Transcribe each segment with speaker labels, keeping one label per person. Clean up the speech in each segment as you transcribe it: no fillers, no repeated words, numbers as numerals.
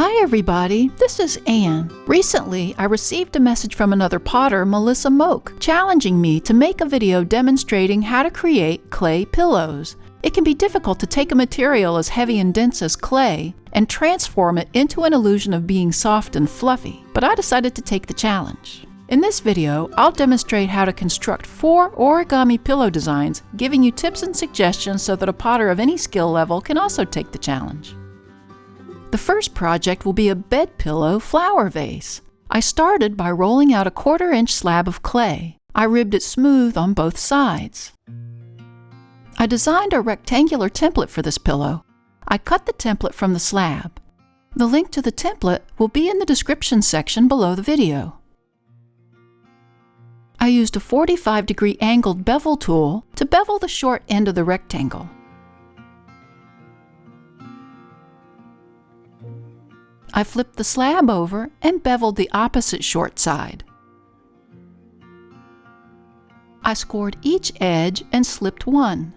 Speaker 1: Hi everybody, this is Anne. Recently, I received a message from another potter, Melissa Moak, challenging me to make a video demonstrating how to create clay pillows. It can be difficult to take a material as heavy and dense as clay and transform it into an illusion of being soft and fluffy, but I decided to take the challenge. In this video, I'll demonstrate how to construct 4 origami pillow designs, giving you tips and suggestions so that a potter of any skill level can also take the challenge. The first project will be a bed pillow flower vase. I started by rolling out a 1/4-inch slab of clay. I ribbed it smooth on both sides. I designed a rectangular template for this pillow. I cut the template from the slab. The link to the template will be in the description section below the video. I used a 45-degree angled bevel tool to bevel the short end of the rectangle. I flipped the slab over and beveled the opposite short side. I scored each edge and slipped one.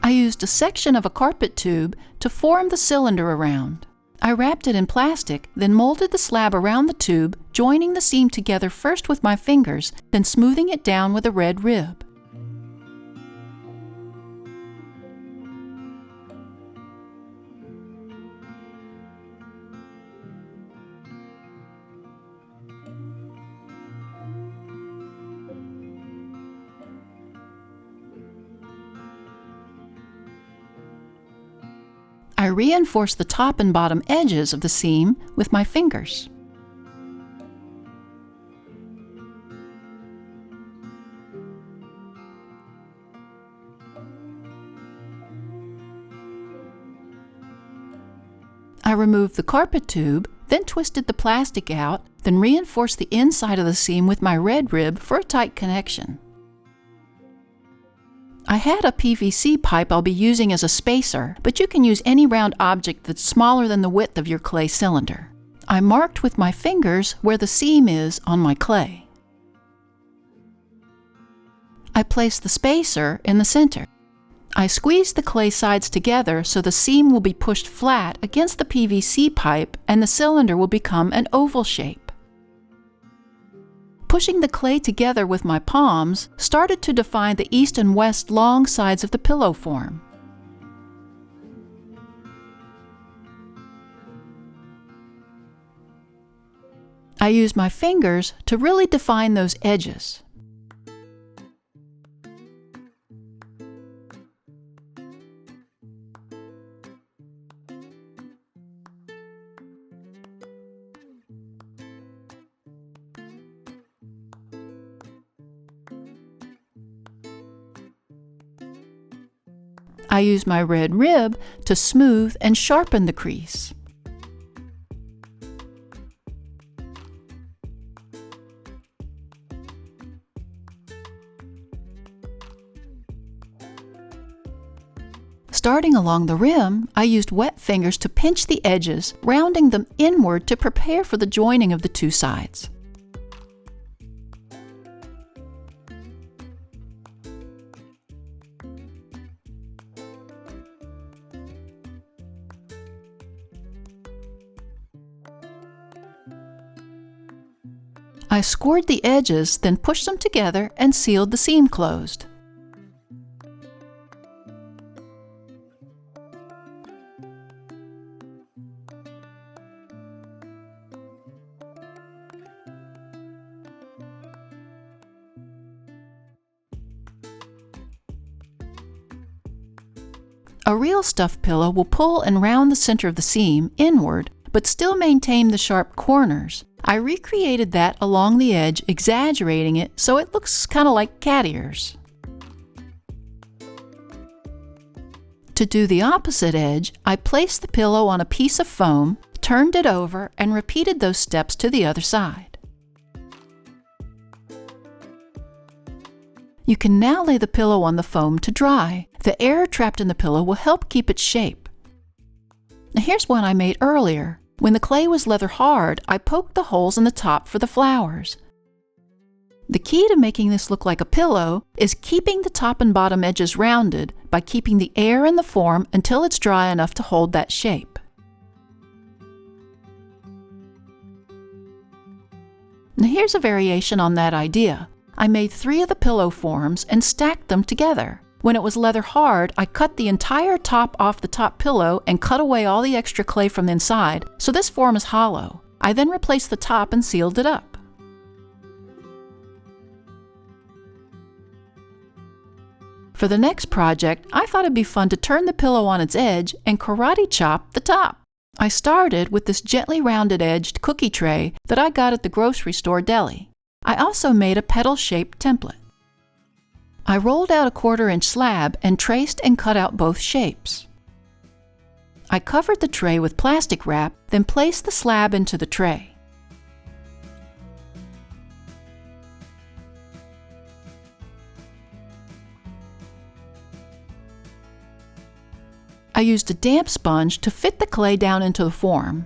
Speaker 1: I used a section of a carpet tube to form the cylinder around. I wrapped it in plastic, then molded the slab around the tube, joining the seam together first with my fingers, then smoothing it down with a red rib. I reinforced the top and bottom edges of the seam with my fingers. I removed the carpet tube, then twisted the plastic out, then reinforced the inside of the seam with my red rib for a tight connection. I had a PVC pipe I'll be using as a spacer, but you can use any round object that's smaller than the width of your clay cylinder. I marked with my fingers where the seam is on my clay. I placed the spacer in the center. I squeezed the clay sides together so the seam will be pushed flat against the PVC pipe and the cylinder will become an oval shape. Pushing the clay together with my palms started to define the east and west long sides of the pillow form. I used my fingers to really define those edges. I used my red rib to smooth and sharpen the crease. Starting along the rim, I used wet fingers to pinch the edges, rounding them inward to prepare for the joining of the two sides. I scored the edges, then pushed them together and sealed the seam closed. A real stuffed pillow will pull and round the center of the seam inward, but still maintain the sharp corners. I recreated that along the edge, exaggerating it so it looks kind of like cat ears. To do the opposite edge, I placed the pillow on a piece of foam, turned it over, and repeated those steps to the other side. You can now lay the pillow on the foam to dry. The air trapped in the pillow will help keep its shape. Now here's one I made earlier. When the clay was leather hard, I poked the holes in the top for the flowers. The key to making this look like a pillow is keeping the top and bottom edges rounded by keeping the air in the form until it's dry enough to hold that shape. here's a variation on that idea. I made 3 of the pillow forms and stacked them together. When it was leather hard, I cut the entire top off the top pillow and cut away all the extra clay from the inside, so this form is hollow. I then replaced the top and sealed it up. For the next project, I thought it'd be fun to turn the pillow on its edge and karate chop the top. I started with this gently rounded-edged cookie tray that I got at the grocery store deli. I also made a petal-shaped template. I rolled out a 1/4-inch slab and traced and cut out both shapes. I covered the tray with plastic wrap, then placed the slab into the tray. I used a damp sponge to fit the clay down into the form.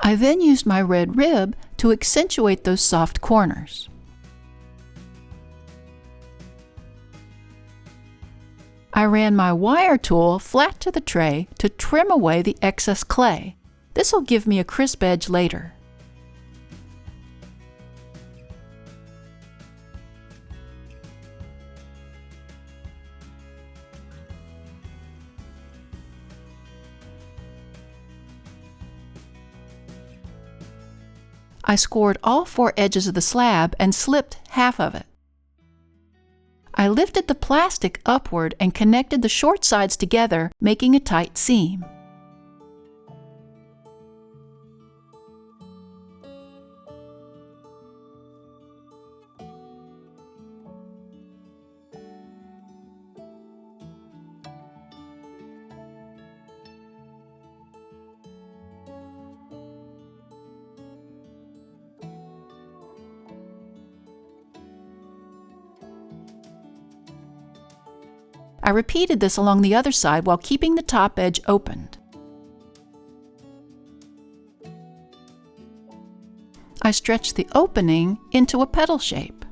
Speaker 1: I then used my red rib to accentuate those soft corners. I ran my wire tool flat to the tray to trim away the excess clay. This will give me a crisp edge later. I scored all 4 edges of the slab and slipped half of it. I lifted the plastic upward and connected the short sides together, making a tight seam. I repeated this along the other side while keeping the top edge opened. I stretched the opening into a petal shape.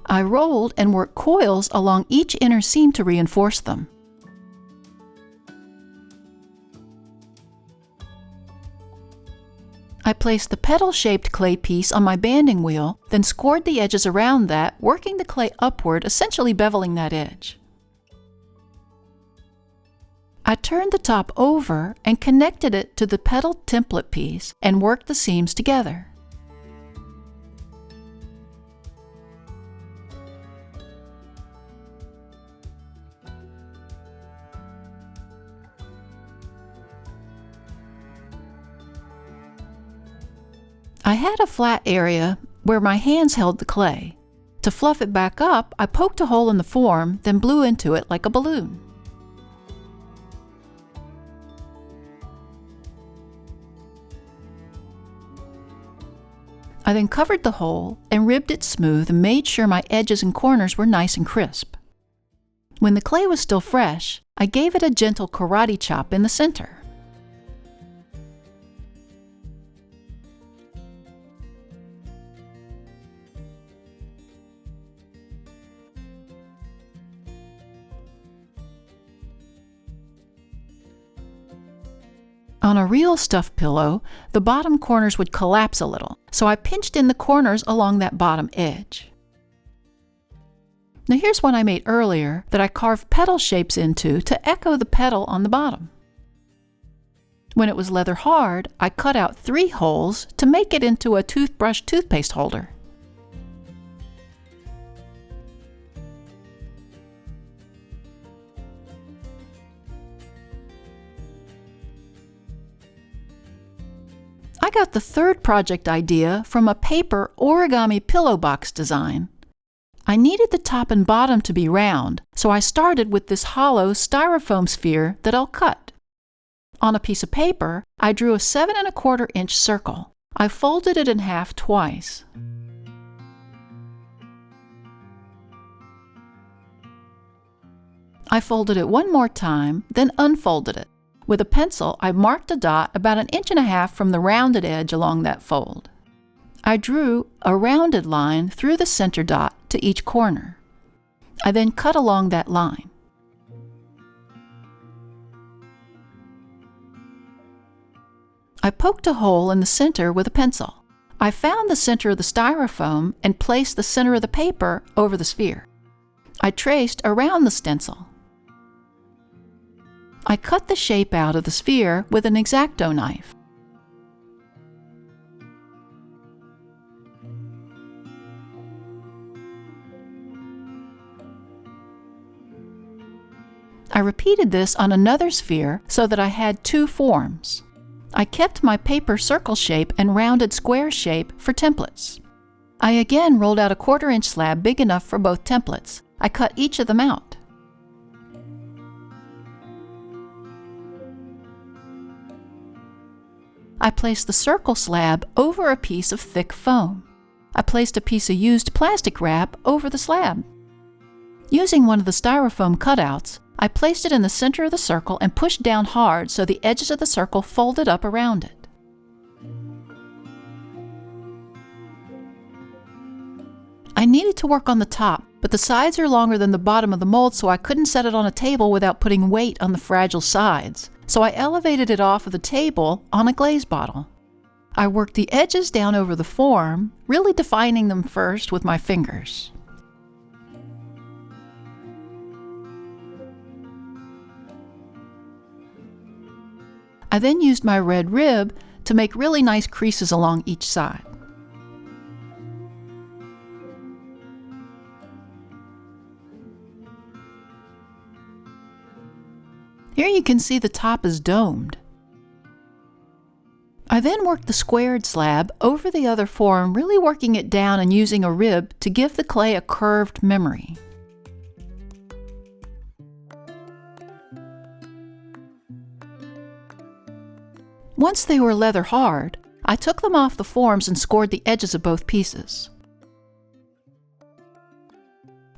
Speaker 1: I rolled and worked coils along each inner seam to reinforce them. I placed the petal-shaped clay piece on my banding wheel, then scored the edges around that, working the clay upward, essentially beveling that edge. I turned the top over and connected it to the petal template piece and worked the seams together. I had a flat area where my hands held the clay. To fluff it back up, I poked a hole in the form, then blew into it like a balloon. I then covered the hole and ribbed it smooth and made sure my edges and corners were nice and crisp. When the clay was still fresh, I gave it a gentle karate chop in the center. On a real stuffed pillow, the bottom corners would collapse a little, so I pinched in the corners along that bottom edge. Now here's one I made earlier that I carved petal shapes into to echo the petal on the bottom. When it was leather hard, I cut out 3 holes to make it into a toothbrush toothpaste holder. I got the third project idea from a paper origami pillow box design. I needed the top and bottom to be round, so I started with this hollow styrofoam sphere that I'll cut. On a piece of paper, I drew a 7 1/4 inch circle. I folded it in half twice. I folded it one more time, then unfolded it. With a pencil, I marked a dot about 1.5 inches from the rounded edge along that fold. I drew a rounded line through the center dot to each corner. I then cut along that line. I poked a hole in the center with a pencil. I found the center of the styrofoam and placed the center of the paper over the sphere. I traced around the stencil. I cut the shape out of the sphere with an X-Acto knife. I repeated this on another sphere so that I had two forms. I kept my paper circle shape and rounded square shape for templates. I again rolled out a 1/4-inch slab big enough for both templates. I cut each of them out. I placed the circle slab over a piece of thick foam. I placed a piece of used plastic wrap over the slab. Using one of the styrofoam cutouts, I placed it in the center of the circle and pushed down hard so the edges of the circle folded up around it. I needed to work on the top, but the sides are longer than the bottom of the mold, so I couldn't set it on a table without putting weight on the fragile sides. So I elevated it off of the table on a glaze bottle. I worked the edges down over the form, really defining them first with my fingers. I then used my red rib to make really nice creases along each side. Here you can see the top is domed. I then worked the squared slab over the other form, really working it down and using a rib to give the clay a curved memory. Once they were leather hard, I took them off the forms and scored the edges of both pieces.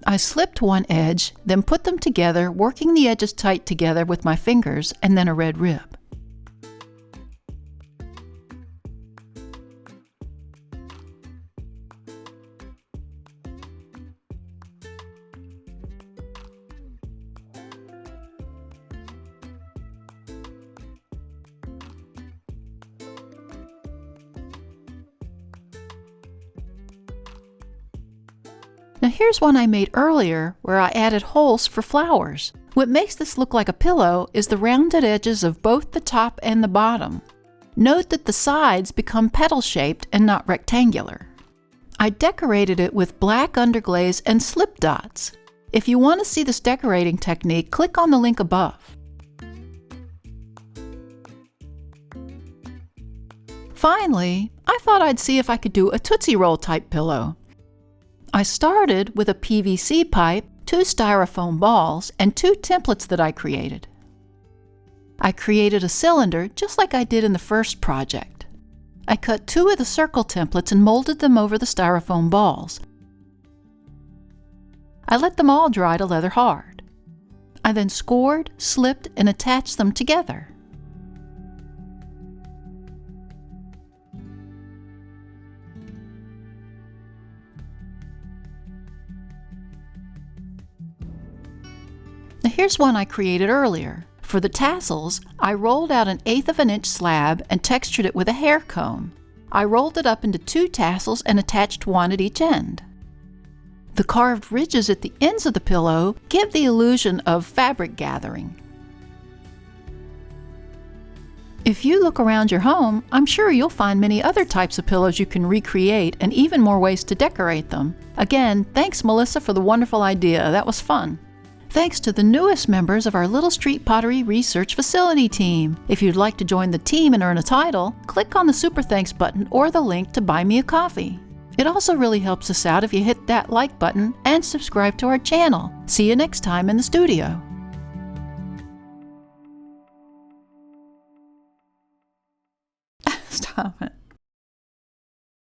Speaker 1: I slipped one edge, then put them together, working the edges tight together with my fingers and then a red rib. Now here's one I made earlier where I added holes for flowers. What makes this look like a pillow is the rounded edges of both the top and the bottom. Note that the sides become petal-shaped and not rectangular. I decorated it with black underglaze and slip dots. If you want to see this decorating technique, click on the link above. Finally, I thought I'd see if I could do a Tootsie Roll type pillow. I started with a PVC pipe, 2 styrofoam balls, and 2 templates that I created. I created a cylinder just like I did in the first project. I cut 2 of the circle templates and molded them over the styrofoam balls. I let them all dry to leather hard. I then scored, slipped, and attached them together. Now here's one I created earlier. For the tassels, I rolled out an 1/8 of an inch slab and textured it with a hair comb. I rolled it up into 2 tassels and attached one at each end. The carved ridges at the ends of the pillow give the illusion of fabric gathering. If you look around your home, I'm sure you'll find many other types of pillows you can recreate and even more ways to decorate them. Again, thanks Melissa for the wonderful idea. That was fun. Thanks to the newest members of our Little Street Pottery Research Facility team. If you'd like to join the team and earn a title, click on the Super Thanks button or the link to buy me a coffee. It also really helps us out if you hit that like button and subscribe to our channel. See you next time in the studio. Stop it.